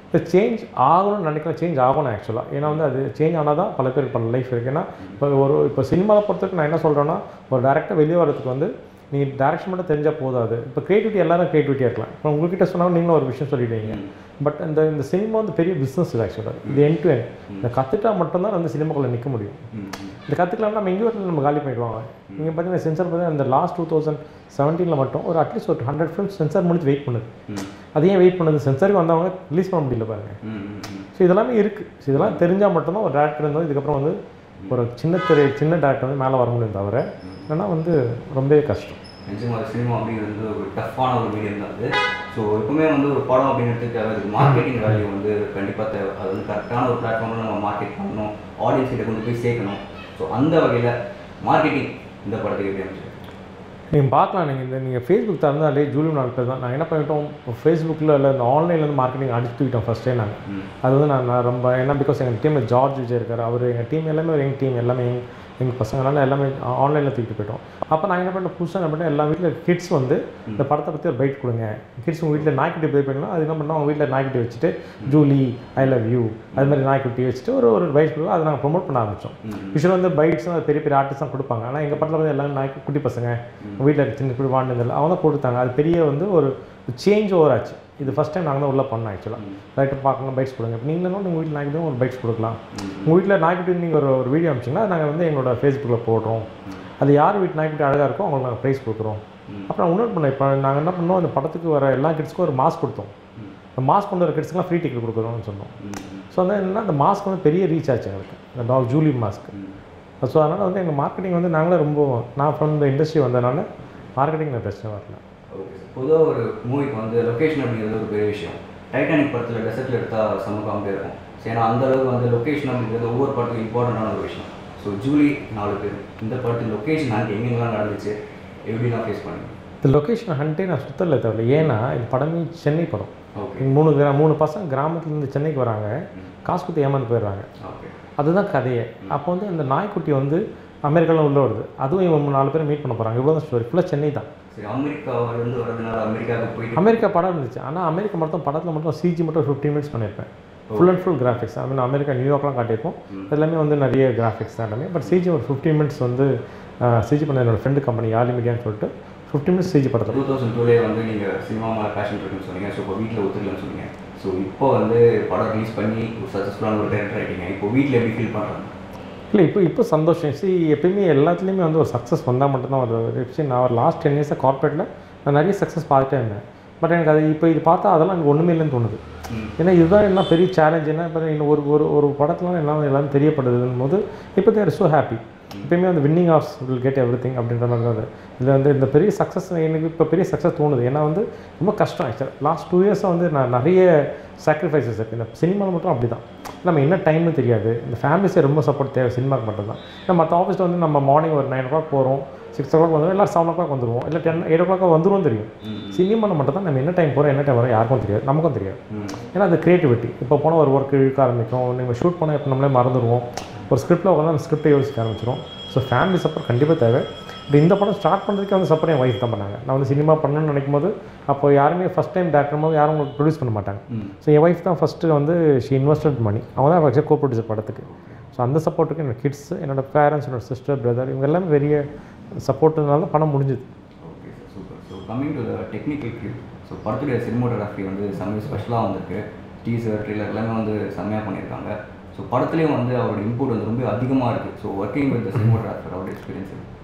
இப்போ சேஞ்ச் ஆகணும்னு நினைக்கிறேன். சேஞ்ச் ஆகணும் ஆக்சுவலாக. ஏன்னா வந்து அது சேஞ்ச் ஆனால் தான் பல பேருக்கு பண்ண லைஃப் இருக்குது. ஏன்னா இப்போ சினிமாவில் பொறுத்தவரைக்கும் நான் என்ன சொல்கிறேன்னா, ஒரு டேரக்டர் வெளியே வரதுக்கு வந்து நீங்கள் டேரக்ஷன் மட்டும் தெரிஞ்சால் போதாது. இப்போ க்ரியேட்டிவிட்டி எல்லாரும் க்ரியேட்டிவிட்டியாக இருக்கலாம். இப்போ உங்கள்கிட்ட சொன்னால் நீங்களும் ஒரு விஷயம் சொல்லிடுவீங்க. பட் இந்த சினிமா வந்து பெரிய பிஸ்னஸ் இது ஆக்சுவலாக. இது எண்ட் டு எண்ட். இந்த கற்றுட்டா மட்டும்தான் வந்து சினிமாக்குள்ளே நிற்க முடியும். இந்த கற்றுக்கலாம் நம்ம எங்கேயும் நம்ம காலி பண்ணிடுவாங்க. நீங்கள் பார்த்தீங்கன்னா சென்சார் பார்த்தீங்கன்னா இந்த லாஸ்ட் 2017 மட்டும் ஒரு அட்லீஸ்ட் ஒரு 100 ஃபிலிம்ஸ் சென்சார் முடிச்சு வெயிட் பண்ணுது. அது ஏன் வெயிட் பண்ணுது? சென்சாருக்கு வந்தவங்க ரிலீஸ் பண்ண முடியல பாருங்கள். ஸோ இதெல்லாமே இருக்குது. ஸோ இதெல்லாம் தெரிஞ்சால் மட்டும்தான் ஒரு டேரக்டர் இருந்தாலும் இதுக்கப்புறம் வந்து ஒரு சின்ன டேரக்டர் வந்து மேலே வர முடியும். தவிர இல்லைன்னா வந்து ரொம்பவே கஷ்டம்.
நிஜமாக சினிமா அப்படிங்கிறது ஒரு டஃப்பான ஒரு மீடியம் தான் அது. ஸோ எப்பவுமே வந்து ஒரு படம் அப்படிங்கிறது தேவை, அதுக்கு மார்க்கெட்டிங் வேல்யூ வந்து கண்டிப்பாக தேவை. அது வந்து கரெக்டான ஒரு பிளாட்ஃபார்மில் நம்ம மார்க்கெட் பண்ணணும், ஆடியன்ஸ் கிட்ட கொண்டு போய் சேர்க்கணும். ஸோ அந்த வகையில் மார்க்கெட்டிங் இந்த படத்துக்கு எப்படி அமைச்சு?
நீங்கள் பார்க்கலாம், நீங்கள் ஃபேஸ்புக் திறந்தாலே ஜூலி நாட்கள் தான். நாங்கள் என்ன பண்ணிட்டோம், ஃபேஸ்புக்கில் இல்லை இந்த ஆன்லைன்லேருந்து மார்க்கெட்டிங் அடிச்சுக்கிட்டோம் ஃபஸ்ட்டே நாங்கள். அது வந்து நான் ரொம்ப ஏன்னா பிகாஸ் எங்கள் டீமில் ஜார்ஜ் விஜய் இருக்கார், அவர் எங்கள் டீம் எல்லாமே எங்கள் டீம் எல்லாமே எங்கள் பசங்களால எல்லாமே ஆன்லைனில் தூக்கிட்டு போயிட்டோம். அப்போ நான் என்ன பண்ணேன், புதுசாக என்ன பண்ணேன், எல்லா வீட்டில் கிட்ஸ் வந்து இந்த படத்தை பற்றி ஒரு பைட் கொடுங்க. கிட்ஸ் உங்கள் வீட்டில் நாய்க்குட்டி ப்ளே பண்ணலாம், அது என்ன பண்ணோம், அவங்க வீட்டில் நாய்க்குட்டி வச்சுட்டு ஜூலி ஐ லவ் யூ அது மாதிரி நாய்க்குட்டி வச்சுட்டு ஒரு பைட் கொடுக்கும். அதை நாங்கள் ப்ரொமோட் பண்ண ஆரம்பித்தோம். யூஸ்வலாக வந்து பைட்ஸ் பெரிய பெரிய ஆர்டிஸ்ட் தான் கொடுப்பாங்க. ஆனால் எங்கள் படத்தில் வந்து எல்லாமே நாய்க்கு குட்டி பசங்க வீட்டில் சின்ன குட்டி வாண்டுங்கள் அவங்க தான் கொடுத்தாங்க. அது பெரிய வந்து ஒரு சேஞ்ச் ஓவர் ஆச்சு. இது ஃபஸ்ட் டைம் நாங்கள் தான் உள்ளே பண்ணோம். ஆக்சுவலாக ரைட்டு பார்க்கணும், பைட்ஸ் கொடுங்க. இப்போ நீங்களும் உங்கள் வீட்டில் நாய்க்குட்டி ஒரு பைட்ஸ் கொடுக்கலாம். உங்கள் வீட்டில் நாய்க்குட்டி நீங்கள் ஒரு வீடியோ அனுப்பிச்சிங்கன்னா நாங்கள் வந்து எங்களோட ஃபேஸ்புக்கில் போடுறோம். அது யார் வீட்டு நாய்க்குட்டி அழகாக இருக்கோ அவங்களுக்கு நாங்கள் ப்ரைஸ் கொடுக்குறோம். அப்புறம் இன்னொரு பண்ணோம், இப்போ நாங்கள் என்ன பண்ணோம், அந்த படத்துக்கு வர எல்லா கிட்ஸ்க்கும் ஒரு மாஸ்க் கொடுத்தோம். அந்த மாஸ்க் கொண்டு வர கிட்ஸ்க்குலாம் ஃப்ரீ டிக்கெட் கொடுக்குறோம்னு சொன்னோம். ஸோ வந்து என்னென்னா அந்த மாஸ்க் வந்து பெரிய ரீச் ஆச்சு எங்களுக்கு, இந்த டாக் ஜூலி மாஸ்க். ஸோ அதனால் வந்து எங்கள் மார்க்கெட்டிங் வந்து நாங்களே ரொம்ப நான் ஃப்ரம் இந்த இண்டஸ்ட்ரி வந்ததுனால மார்க்கெட்டிங்கில் பிரச்சனை வரல.
பொதுவாக ஒரு மூவிக்கு வந்து லொக்கேஷன் அப்படிங்கிறது ஒரு பெரிய விஷயம். டைட்டானிக் படத்தில் டெசர்ட்டில் எடுத்தால் சமூகமாக இருக்கும். ஏன்னா அந்தளவுக்கு வந்து லொக்கேஷன் அப்படிங்கிறது ஒவ்வொரு படத்துக்கும் இம்பார்ட்டண்டான ஒரு விஷயம். ஸோ ஜூலி 4 பேர் இந்த படத்தில் லொக்கேஷன் ஹண்ட் எங்கெங்கெல்லாம் நடந்துச்சு, எப்படிலாம் ஃபேஸ் பண்ணுங்க?
இந்த லொக்கேஷன் ஹண்ட்டே நான் சுத்தல தேவையில்லை. ஏன்னா இந்த படமே சென்னை படம்.
ஓகே,
3 பசங்க கிராமத்துலேருந்து சென்னைக்கு வராங்க, காசு கொடுத்து ஏமாந்து போயிடுறாங்க.
ஓகே,
அதுதான் கதையே. அப்போ வந்து இந்த நாய்க்குட்டி வந்து அமெரிக்காவில் உள்ள வருது, அதுவும் இவங்க 4 பேர் மீட் பண்ண போகிறாங்க. இவ்வளோ தான் ஸ்டோரி, ஃபுல்லாக சென்னை தான்.
சரி, அமெரிக்காவிலேருந்து வரதுனால அமெரிக்காவுக்கு போயிட்டு
அமெரிக்கா படம் இருந்துச்சு. ஆனால் அமெரிக்கா படத்தில் மட்டும் சிஜி மட்டும் 15 மினிட்ஸ் பண்ணியிருப்பேன். Full and full graphics. America நியூயார்க்லாம் காட்டியிருப்போம். எல்லாமே வந்து நிறைய கிராஃபிக்ஸ் தான் எல்லாமே. பட் சிஜி ஒரு 15 மினிட்ஸ் வந்து சிஜி பண்ண என்னோட ஃப்ரெண்டு கம்பெனி யாலி மீடியான்னு சொல்லிட்டு 15 மினிட்ஸ் சிஜி படத்தில்.
2002 வந்து நீங்கள் சினிமா மேலே பேஷன் இருக்குன்னு சொன்னீங்க. ஸோ இப்போ வீட்டில் ஒத்துக்கலன்னு சொன்னீங்க. ஸோ இப்போ வந்து படம் ரிலீஸ் பண்ணி ஒரு சக்ஸஸ்ஃபுல்லான ஒரு டேரக்டர் ஆகிட்டீங்க. இப்போ வீட்டில் எப்படி ஃபீல் பண்ணுறாங்க?
இல்லை இப்போ சந்தோஷம். எப்பயுமே எல்லாத்துலேயுமே வந்து ஒரு சக்ஸஸ் வந்தால் மட்டும்தான் ஒரு விஷயம். நான் ஒரு லாஸ்ட் 10 இயர்ஸாக கார்பரேட்டில் நான் நிறைய சக்ஸஸ் பார்த்துட்டே இருந்தேன். பட் எனக்கு அது இப்போ இது பார்த்தா அதெல்லாம் எனக்கு ஒன்றுமே இல்லைன்னு தோணுது. ஏன்னா இதுதான் என்ன பெரிய சேலஞ்ச். என்ன இப்போ இன்னும் ஒரு படத்துலாம் எல்லாம் தெரியப்படுதுன்னு போது இப்போ தேர் ஸோ ஹாப்பி. எப்பயுமே வந்து winning of will get everything அப்படின்ற மாதிரி தான் அது. இதில் வந்து இந்த பெரிய சக்ஸஸ் எனக்கு இப்போ பெரிய சக்ஸஸ் தோணுது. ஏன்னா வந்து ரொம்ப கஷ்டம். ஆக்சுவலாக லாஸ்ட் 2 இயர்ஸாக வந்து நான் நிறைய சாக்ரிஃபைசஸ் இருக்குது. இந்த சினிமாவில் மட்டும் அப்படி தான், நம்ம என்ன டைம்னு தெரியாது. இந்த ஃபேமிலிஸே ரொம்ப சப்போர்ட் தேவை சினிமாவுக்கு மட்டும் தான். நம்ம மற்ற ஆஃபீஸில் வந்து நம்ம மார்னிங் ஒரு 9 o'clock போகிறோம், 6 o'clock வந்துடும், எல்லோரும் 7 o'clock வந்துடுவோம், இல்லை 8 o'clock வந்துடும் தெரியும். சினிமாவில் மட்டும் தான் நம்ம என்ன டைம் போகிறோம் என்ன டைம் வரோம் யாருக்கும் தெரியாது, நமக்கும் தெரியாது. ஏன்னா அது க்ரியேட்டிவிட்டி. இப்போ போனால் ஒரு ஒர்க் இழுக்க ஆரம்பிக்கும். நீங்கள் ஷூட் பண்ணால் இப்போ நம்மளே மறந்துடுவோம். ஒரு ஸ்கிரிப்டில் உட்காந்து அந்த ஸ்கிரிப்டை யோசிக்க ஆரம்பிச்சிடும். ஸோ ஃபேமிலி சப்போர்ட் கண்டிப்பாக தேவை. இப்போ இந்த படம் ஸ்டார்ட் பண்ணுறதுக்கு வந்து சப்போர்ட் என் ஒய்ஃப் தான் பண்ணாங்க. நான் வந்து சினிமா பண்ணணும்னு நினைக்கும் போது அப்போ யாருமே ஃபஸ்ட் டைம் டேரக்டர் போது யாரும் உங்களுக்கு ப்ரொடியூஸ் பண்ண மாட்டாங்க. ஸோ என் ஒய்ஃப் தான் ஃபஸ்ட்டு வந்து ஷி இன்வெஸ்டட் மணி. அவங்க தான் ஆக்சுவலாக கோ ப்ரொடியூசர் படத்துக்கு. ஸோ அந்த சப்போர்ட்டுக்கு என்னோடய கிட்ஸ், என்னோட பேரண்ட்ஸ், என்னோட சிஸ்டர், பிரதர் இவங்க எல்லாமே பெரிய சப்போர்ட்டுனால தான் படம் முடிஞ்சுது.
Okay sir, super. So coming to the technical clip, so படத்துடைய சினிமோட்டோகிராஃபி வந்து செம்ம ஸ்பெஷலாக வந்திருக்கு. டீசர் ட்ரெய்லர் எல்லாமே வந்து செம்மையாக பண்ணியிருக்காங்க. ஸோ படத்துலேயும் வந்து அவரோட இன்புட் வந்து ரொம்ப அதிகமாக இருக்குது. ஸோ ஒர்க்கிங் வித் சினிமோட்டோகிராஃபர் அவரோட எக்ஸ்பீரியன்ஸ்?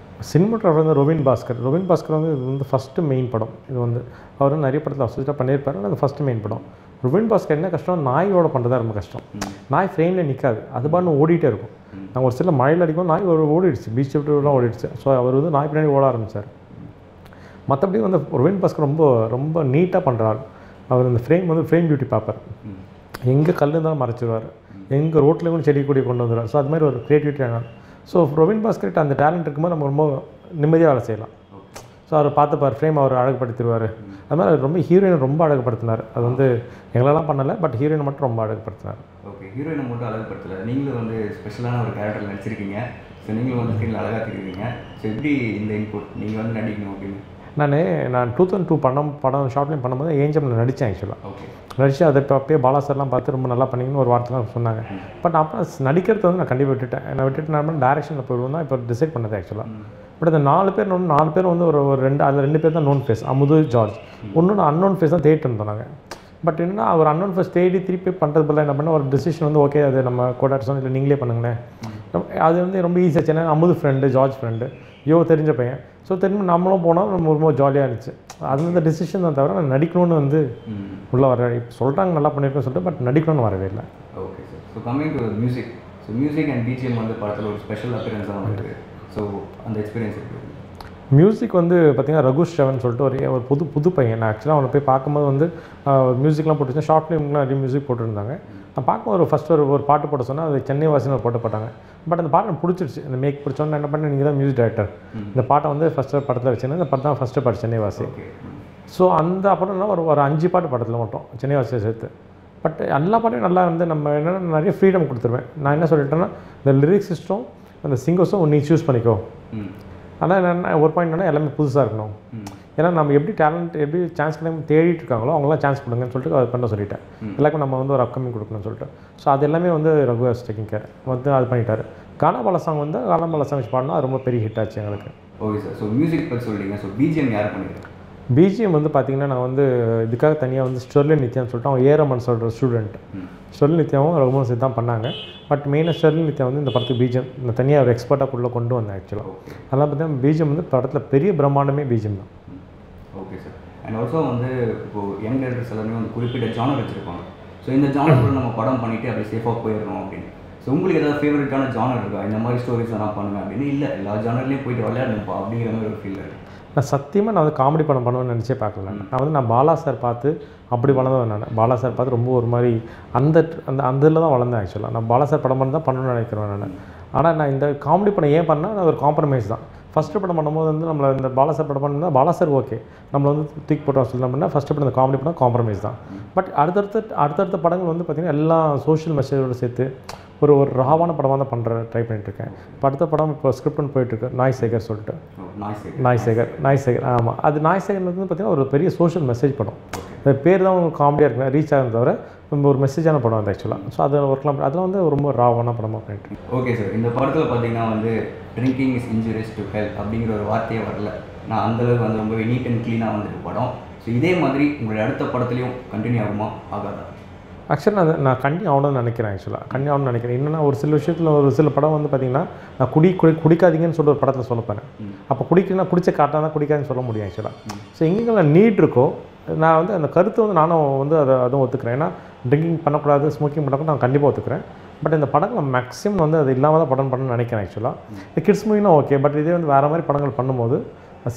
சினிமோட்டோகிராஃபர் வந்து ரொபின் பாஸ்கர் வந்து இது வந்து ஃபஸ்ட்டு மெயின் படம். இது வந்து அவர் வந்து நிறைய படத்தில் அசோசியேட்டாக பண்ணியிருப்பாரு. அது ஃபஸ்ட்டு மெயின் படம். ரொபின் பாஸ்கர் என்ன கஷ்டம், நாயோட பண்ணுறதா ரொம்ப கஷ்டம். நாய் ஃப்ரேமில் நிற்காது, அது பாட்டு ஓடிட்டே இருக்கும். நாங்கள் ஒரு சில மழையில் அடிக்கும் நாய் ஒரு ஓடிடுச்சு, பீச் விட்டுலாம் ஓடிடுச்சு. ஸோ அவர் வந்து நாய் பின்னாடி ஓட ஆரம்பித்தார். மற்றபடி வந்து ரொபின் பாஸ்கர் ரொம்ப ரொம்ப நீட்டாக பண்ணுறாரு. அவர் இந்த ஃப்ரேம் வந்து ஃப்ரேம் பியூட்டி பார்ப்பார். எங்கே கல் இருந்தாலும் மறைச்சிடுவார், எங்கே ரோட்டில் கூட செடி கொடி கொண்டு வந்துடுவார். ஸோ அது மாதிரி ஒரு க்ரியேட்டிவிட்டி ஆனார். ஸோ ரொபின் பாஸ்கர்கிட்ட அந்த டேலண்ட் இருக்கும்போது நம்ம ரொம்ப நிம்மதியாக வேலை செய்யலாம். ஸோ அவர் பார்த்துப்பார், ஃப்ரேம் அவர் அழகுப்படுத்திடுவார். அது மாதிரி அவர் ரொம்ப ஹீரோயினை ரொம்ப அழகுப்படுத்தினார். அது வந்து எங்களெல்லாம் பண்ணலை, பட் ஹீரோயினை மட்டும் ரொம்ப அழகுப்படுத்தினார்.
ஓகே, ஹீரோயினை மட்டும் அழகுப்படுத்தலை, நீங்களும் வந்து ஸ்பெஷலான ஒரு கேரக்டரில் நடிச்சிருக்கீங்க. ஸோ நீங்களும் வந்து ஸ்க்ரீனில் அழகாக தெரியுறீங்க. ஸோ எப்படி இந்த இன்புட் நீங்கள் வந்து நடிக்கணும் அப்படின்னு?
நான் 2002 படம் ஷார்ட் ஃபிலிம் பண்ணும்போது ஏஞ்சமில் நடித்தேன். ஆக்சுவலாக நடித்து அதை இப்போ அப்பயே பாலா சார்லாம் பார்த்து ரொம்ப நல்லா பண்ணிங்கன்னு ஒரு வார்த்தைலாம் சொன்னாங்க. பட் அப்புறம் நடிக்கிறது வந்து நான் கண்டிப்பாக விட்டுட்டேன். நான் விட்டுட்டு நான் டேரக்ஷனில் போயிடுவோம் தான் இப்போ டிசைட் பண்ணது ஆக்சுவலாக. பட் அந்த 4 பேர் வந்து ஒரு 2 பேர் தான் நோன் ஃபேஸ், அமுது, ஜார்ஜ். இன்னொன்று அன்னோன் ஃபேஸ் தான் தேடிட்டு இருந்தோம் நாங்கள். பட் என்னன்னா அவர் அன்னோன் ஃபேஸ் தேடி திருப்பி பண்ணுறது பதில் என்ன பண்ணால் ஒரு டிசிஷன் வந்து ஓகே அது நம்ம கோடாட்ஸோம் இல்லை நீங்களே பண்ணுங்களேன். அது வந்து ரொம்ப ஈஸியாக. ஏன்னா அமுது ஃப்ரெண்டு, ஜார்ஜ் ஃப்ரெண்டு, தெரிஞ்ச பையன். ஸோ திரும்ப நம்மளும் போனால் நம்ம ரொம்ப ஜாலியாக இருந்துச்சு. அது வந்து டிசிஷன் தான் தவிர நான் நடிக்கணும்னு வந்து உள்ளே வர இப்போ சொல்கிறாங்க நல்லா பண்ணியிருக்கேன்னு சொல்லிட்டு, பட் நடிக்கணும்னு வரவே இல்லை.
Okay sir. So coming to music, so music and BGM வந்து படத்தில் ஒரு ஸ்பெஷல் அப்பியரன்ஸாக வந்துருக்கு. ஸோ அந்த எக்ஸ்பீரியன்ஸ் இருக்குது.
மியூசிக் வந்து பார்த்திங்கன்னா ரகு ஸ்ரவன் சொல்லிட்டு ஒரு புது பையன். நான் ஆக்சுவலாக அவனை போய் பார்க்கும்போது வந்து மியூசிக்லாம் போட்டுருந்தேன், ஷார்ட் ஃபிலிம்லாம் நிறைய மியூசிக் போட்டுருந்தாங்க. நான் பார்க்கும்போது ஃபஸ்ட்டு ஒரு பாட்டு போட சொன்னால் அது சென்னை வாசின்னு ஒரு பாட்டு போட்டாங்க. பட் அந்த பாட்டு எனக்கு பிடிச்சிருச்சு. இந்த மேக் பிடிச்சோன்னு என்ன பண்ணேன், நீங்கள் தான் மியூசிக் டைரக்டர், இந்த பாட்டை வந்து ஃபஸ்ட்டு படத்தில் வச்சுருந்தேன். இந்த படம் தான் ஃபஸ்ட்டு பாட்டு சென்னை வாசி. ஸோ அந்த அப்புறம் என்ன ஒரு 5 பாட்டு படத்தில் மட்டும் சென்னை வாசியை சேர்த்து. பட் எல்லா பாட்டையும் நல்லா வந்து நம்ம என்னென்னா நிறைய ஃப்ரீடம் கொடுத்துருவேன். நான் என்ன சொல்லிட்டேன்னா, இந்த லிரிக்ஸ் சிஸ்டம் அந்த சிங்கர்ஸும் நீ சூஸ் பண்ணிக்கோ. ஆனால் என்னென்னா ஒரு பாயிண்ட் என்னென்னா எல்லாமே புதுசாக இருக்கணும். ஏன்னா நம்ம எப்படி டேலண்ட் எப்படி சான்ஸ் கிடைக்கும் தேடிட்டு இருக்காங்களோ அவங்களாம் சான்ஸ் கொடுங்கன்னு சொல்லிட்டு அதை பண்ண சொல்லிட்டேன். எல்லாருக்கும் நம்ம வந்து ஒரு அப்கமிங் கொடுக்கணும்னு சொல்லிட்டு. ஸோ அது எல்லாமே வந்து ரகு டேக்கிங் கேர் வந்து அது பண்ணிட்டார். கானாபால சாங் வந்து கானாபால சாங் வச்சு பாடினா அது ரொம்ப பெரிய ஹிட் ஆச்சு எங்களுக்கு.
Okay sir. ஸோ மியூசிக் பற்றி சொல்லிட்டீங்க. ஸோ பிஜிஎம் யார் பண்ணியிருக்கேன்?
பிஜிஎம் வந்து பார்த்திங்கன்னா நான் வந்து இதுக்காக தனியாக வந்து ஸ்டெர்லின் நித்யான்னு சொல்லிட்டு அவன் ஏரமன் சொல்கிற ஸ்டூடெண்ட். ஸ்டெர்லின் நித்யாவும் ரகுமான் சேர்த்து தான் பண்ணாங்க. பட் மெயினாக ஸ்டெர்லின் நித்யா வந்து இந்த படத்துக்கு பிஜிஎம் இந்த தனியாக ஒரு எக்ஸ்பர்ட்டாக கொண்டு வந்தேன் ஆக்சுவலாக. அதெல்லாம் பார்த்தீங்கன்னா பிஜிஎம் வந்து படத்தில் பெரிய பிரம்மாண்டமே பிஜிஎம் தான்.
Okay sir. அண்ட் ஆல்சோ வந்து இப்போது யங் டைரக்டர்ஸ் எல்லாமே வந்து குறிப்பிட்ட ஜானர் வச்சுருப்பாங்க. ஸோ இந்த ஜானருக்குள்ள நம்ம படம் பண்ணிவிட்டு அப்படி சேஃபாக போயிடணும் அப்படின்னு. ஸோ உங்களுக்கு ஏதாவது ஃபேவரட்டான ஜானர் இருக்கா, இந்த மாதிரி ஸ்டோரிஸ் நான் பண்ணுவேன் அப்படின்னு? இல்லை எல்லா ஜானர்லேயும் போயிட்டு விளையாடணும்ப்பா அப்படிங்கிற மாதிரி ஒரு ஃபீல் இருக்குது.
நான் சத்தியமாக நான் வந்து காமெடி படம் பண்ணுவேன்னு நினச்சே பார்க்கல. நான் பாலா சார் பார்த்து அப்படி வளர்ந்தவன். நான் பாலா சார் பார்த்து ரொம்ப ஒரு மாதிரி அந்த அந்த அந்த இதில் தான் வளர்ந்தேன் ஆக்சுவலாக. நான் பாலா சார் படம் பண்ணி தான் பண்ணணும்னு நினைக்கிறேன் நான். ஆனால் நான் இந்த காமெடி படம் ஏன் பண்ணால் அது ஒரு காம்ப்ரமைஸ் தான். ஃபஸ்ட்டு படம் பண்ணும்போது வந்து நம்மளை இந்த பாலா சார் படம் பண்ணால் பாலா சார் ஓகே நம்மளை வந்து தூக்கி போட்டோம் சொல்லி பண்ணால் ஃபஸ்ட்டு படம் இந்த காமெடி படம் காம்ப்ரமைஸ் தான். பட் அடுத்தடுத்த படங்கள் வந்து பார்த்திங்கன்னா எல்லாம் சோஷியல் மெசேஜோடு சேர்த்து ஒரு ராவான படமாக தான் ட்ரை பண்ணிட்டுருக்கேன். இப்போ அடுத்த படம் இப்போ ஸ்கிரிப்ட்னு போயிட்டுருக்கு, நாய் சேகர் சொல்லிட்டு. நாய் சேகர் ஆமாம். அது நாய் சேகர் வந்து பார்த்திங்கன்னா ஒரு பெரிய சோஷியல் மெசேஜ் படம். இந்த பேர் தான் உங்களுக்கு காமெடியாக இருக்குங்க, ரீச் ஆகுது தவிர ரொம்ப ஒரு மெசேஜான படம் வந்து ஆக்சுவலாக. ஸோ அது ஒர்க்லாம் அதெல்லாம் வந்து ரொம்ப ராவான படமாக பண்ணிட்டு.
Okay sir. இந்த படத்தில் பார்த்தீங்கன்னா வந்து drinking is injurious to health அப்படிங்கிற ஒரு வார்த்தையே வரல. நான் அந்தளவுக்கு வந்து ரொம்பவே நீட் அண்ட் க்ளீனாக வந்துருக்கு படம். ஸோ இதே மாதிரி உங்களுடைய அடுத்த படத்துலையும் கண்டினியூ ஆகுமா ஆகாதா?
ஆக்சுவலாக நான் கண்டினியூ ஆகணும்னு நினைக்கிறேன். ஆக்சுவலாக கண்டினியூ ஆகணும்னு நினைக்கிறேன். என்னென்னா ஒரு சில விஷயத்தில் ஒரு சில படம் வந்து பார்த்திங்கன்னா நான் குடிக்காதீங்கன்னு சொல்லிட்டு ஒரு படத்தில் சொல்லப்பேன். அப்போ குடிச்ச காட்டாக தான் குடிக்காதுன்னு சொல்ல முடியும் ஆக்சுவலாக. ஸோ எங்கெங்கெல்லாம் நீட் இருக்கோ நான் வந்து அந்த கருத்தை வந்து நானும் வந்து அதுவும் ஒத்துக்கிறேன். ஏன்னா ட்ரிங்கிங் பண்ணக்கூடாது, ஸ்மோக்கிங் பண்ணக்கூடாது நான் கண்டிப்பாக ஒத்துக்கிறேன். பட் இந்த படங்கள் மேக்ஸிமம் வந்து அது இல்லாமல் தான் படம் பண்ணணும்னு நினைக்கிறேன் ஆக்சுவலாக. இந்த கிட்ஸ் மூவினா ஓகே. பட் இதே வந்து வேறு மாதிரி படங்கள் பண்ணும்போது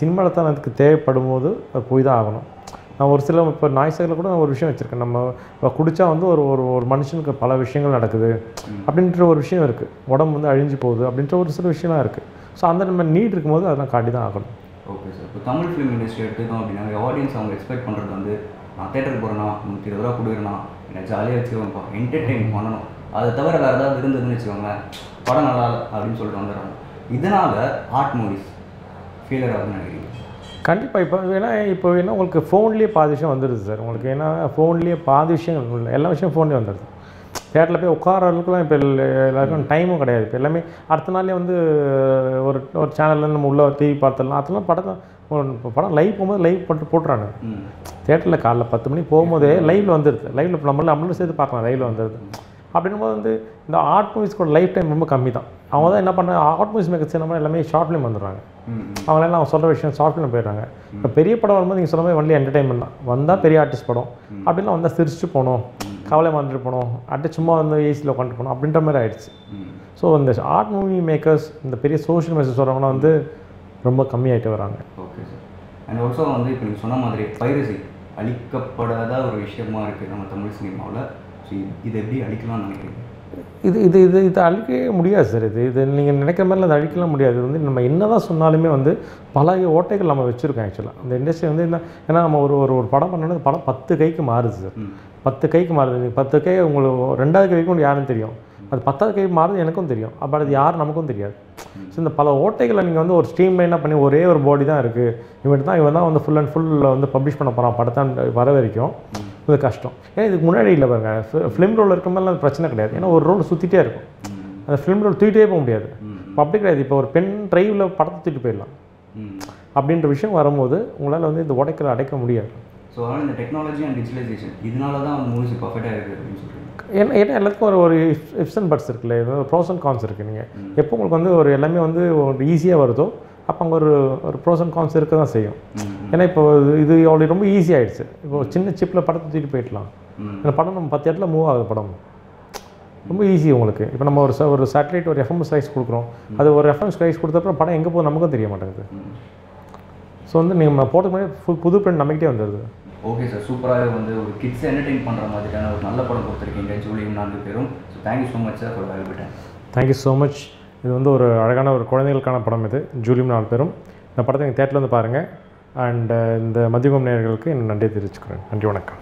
சினிமாவில் தான் அதுக்கு தேவைப்படும் போது அது போய் தான் ஆகணும். நான் ஒரு சில இப்போ நாய் சேகரில் கூட நான் ஒரு விஷயம் வச்சுருக்கேன். நம்ம குடித்தா வந்து ஒரு மனுஷனுக்கு பல விஷயங்கள் நடக்குது அப்படின்ற ஒரு விஷயம் இருக்குது. உடம்பு வந்து அழிஞ்சு போகுது அப்படின்ற ஒரு சில விஷயம்லாம் இருக்குது. ஸோ அந்த நம்ம நீட் இருக்கும்போது அதெல்லாம் காட்டி தான் ஆகணும்.
Okay sir. இப்போ தமிழ் ஃபிலிம் இண்டஸ்ட்ரி எடுத்துக்கோம் அப்படின்னா ஆடியன்ஸ் அவங்க எக்ஸ்பெக்ட் பண்ணுறது வந்து நான் தேட்டருக்கு போகிறேன்னா 120 ரூபா கொடுக்குறேன்னா என்னை ஜாலியாக வச்சுக்கோங்கப்பா, என்டர்டெயின் பண்ணணும், அதை தவிர வேறு ஏதாவது இருந்ததுன்னு வச்சுக்கோங்க படம் நல்லா இல்லை அப்படின்னு சொல்லிட்டு வந்துடுறாங்க. இதனால் ஆர்ட் மூவிஸ் ஃபெயிலியர் ஆகுதுன்னு நினைக்கிறீங்க?
கண்டிப்பாக. இப்போ என்ன உங்களுக்கு ஃபோன்லேயே பாதி விஷயம் வந்துடுது சார் உங்களுக்கு. ஏன்னா ஃபோன்லேயே பாதி விஷயங்கள் இல்லை, எல்லா விஷயம் ஃபோன்லேயே வந்துடுது. தேட்டரில் போய் உட்கார அளவுக்குலாம் இப்போ எல்லாருக்கும் டைமும் கிடையாது. இப்போ எல்லாமே அடுத்த நாளே வந்து ஒரு சேனலில் நம்ம உள்ள டிவி பார்த்துடலாம். அதெல்லாம் படம் லைவ் போகும்போது லைவ் போட்டுறாங்க. தேட்டரில் காலைல 10 மணிக்கு போகும்போதே லைவில் வந்துடுது. லைவில் நம்மளும் சேர்த்து பார்க்கலாம், லைவில் வந்துடுது. அப்படின்னும்போது வந்து இந்த ஆர்ட் மூவிஸ்கோட லைஃப் டைம் ரொம்ப கம்மி தான். அவங்க தான் என்ன பண்ணுறாங்க, ஆர்ட் மூவிஸ் மேக்கர்ஸ் நம்ம எல்லாமே ஷார்ட் ஃபிலிம் வந்துடுறாங்க. அவங்களெல்லாம் அவங்க சொல்கிற விஷயம் ஷார்ட் ஃபிலிம் போயிடுறாங்க. இப்போ பெரிய படம் வரும்போது நீங்கள் சொல்ல மாதிரி ஒன்லி என்டர்டைன்மெண்ட் தான். வந்தால் பெரிய ஆர்டிஸ்ட் படம் அப்படின்லாம் வந்தால் சிரிச்சுட்டு போகணும், கவலை வந்துட்டு போகணும், அப்படியே சும்மா வந்து ஏசியில் உட்காந்துட்டு போகணும் அப்படின்ற மாதிரி ஆகிடுச்சு. ஸோ இந்த ஆர்ட் மூவி மேக்கர்ஸ் இந்த பெரிய சோஷியல் மெசேஜ் சொல்கிறவங்களாம் வந்து ரொம்ப கம்மியாகிட்டு வராங்க.
Okay sir. அண்ட் ஆல்சோ வந்து இப்போ நீங்கள் சொன்ன மாதிரி பைரசி அழிக்கப்படாத ஒரு விஷயமா இருக்குது நம்ம தமிழ் சினிமாவில். ஸோ இது எப்படி அழிக்கலாம்னு நினைக்கிறீங்க?
இது அழிக்கவே முடியாது சார். இது நீங்கள் நினைக்கிற மாதிரிலாம் அது அழிக்கலாம் முடியாது. இது வந்து நம்ம என்ன தான் சொன்னாலுமே வந்து பல ஓட்டைகள் நம்ம வச்சுருக்கோம் ஆக்சுவலாக. இந்த இண்டஸ்ட்ரி வந்து என்ன, ஏன்னா நம்ம ஒரு படம் பண்ணணும், படம் 10 கைக்கு மாறுது சார். 10 கைக்கு மாறுது. நீங்கள் 10 கை உங்களுக்கு 2வது கைக்கும் யாருன்னு தெரியும், அது 10வது கை மாறுது எனக்கும் தெரியும். அப்போ அது யார் நமக்கும் தெரியாது. ஸோ இந்த பல ஓட்டைகளை நீங்கள் வந்து ஒரு ஸ்ட்ரீம் லைனாக பண்ணி ஒரே ஒரு பாடி தான் இருக்குது, இவன் தான் வந்து ஃபுல் அண்ட் ஃபுல் வந்து பப்ளிஷ் பண்ண போகிறான் படத்தான் வர வரைக்கும் இது கஷ்டம். ஏன்னா இதுக்கு முன்னாடி இல்லை பாருங்கள், ஃபிலிம் ரோல் இருக்க மாதிரிலாம் அது பிரச்சனை கிடையாது. ஏன்னா ஒரு ரோல் சுற்றிட்டே இருக்கும், அந்த ஃபிலிம் ரோல் தூக்கிட்டே போக முடியாது. இப்போ அப்படி கிடையாது. இப்போ ஒரு பென் ட்ரைவில் படத்தை தூக்கிட்டு போயிடலாம் அப்படின்ற விஷயம் வரும்போது உங்களால் வந்து இந்த உடைக்கலை அடைக்க முடியாது.
ஸோ அதனால் இந்த டெக்னாலஜி அண்ட் டிஜிட்டலைசேஷன் இதனால தான் வந்து மூவிஸ் பர்ஃபெக்டாக இருக்குது அப்படின்னு சொல்கிறீங்க.
ஏன்னா எல்லாத்துக்கும் ஒரு இஃப்ஸ் அண்ட் பட்ஸ் இருக்குல்ல, ப்ரோஸ் அண்ட் கான்ஸ் இருக்குது. நீங்கள் எப்போ உங்களுக்கு வந்து ஒரு எல்லாமே வந்து ஒரு ஈஸியாக வருதோ அப்போ அங்கே ஒரு ப்ரோஸ் அண்ட் கான்ஸ் இருக்க தான் செய்யும். ஏன்னா இப்போ இது அவ்வளோ ரொம்ப ஈஸியாகிடுச்சு. இப்போ சின்ன சிப்பில் படத்தை தூக்கிட்டு போயிடலாம். இந்த படம் நம்ம 10 இடத்துல மூவ் ஆகுது, படம் ரொம்ப ஈஸி உங்களுக்கு. இப்போ நம்ம ஒரு சேட்டலைட் ஒரு எஃப்எம்எஸ் ரைஸ் கொடுக்குறோம், அது ஒரு எஃப்எம்எஸ் ரைஸ் கொடுத்தப்பறம் படம் எங்கே போகுது நமக்கும் தெரிய மாட்டேங்குது. ஸோ வந்து நீங்கள் போகிறதுக்கு முன்னாடி புது பிரிண்ட் நம்மகிட்டே வந்துடுது.
ஓகே சார், சூப்பராக வந்து ஒரு கிட்ஸ் என்டர்டெயின் பண்ணுற மாதிரியான ஒரு நல்ல படம் கொடுத்துருக்கீங்க ஜூலியும் 4 பேரும். So thank you so much sir for valuable time.
Thank you so much. இது வந்து ஒரு அழகான ஒரு குழந்தைகளுக்கான படம். இது ஜூலியும் 4 பேரும். இந்த படத்தை நீங்கள் தேட்டரில் வந்து பாருங்கள். அண்ட் இந்த மதியம் நேயர்களுக்கு நன்றி தெரிவிச்சுக்கிறேன். நன்றி, வணக்கம்.